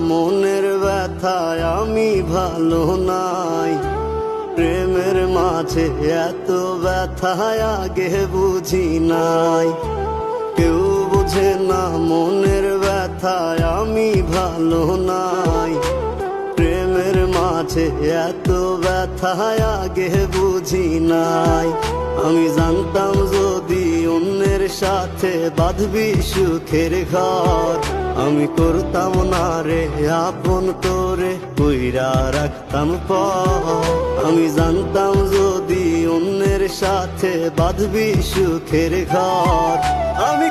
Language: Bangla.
মনের ব্যথায় আমি ভালো নাই। প্রেমের মাঝে এত ব্যথায় আগে বুঝি নাই। কেউ বুঝে না মনের ব্যথায় আমি ভালো নাই। প্রেমের মাঝে এত ব্যথায় আগে বুঝি নাই। আমি জানতাম যদি অন্যের সাথে বাঁধবি সুখের ঘর, আমি করতাম না রে আপন তোরে কইরা রাখতাম পর। আমি জানতাম যদি অন্যের সাথে বাঁধবি সুখের ঘর, আমি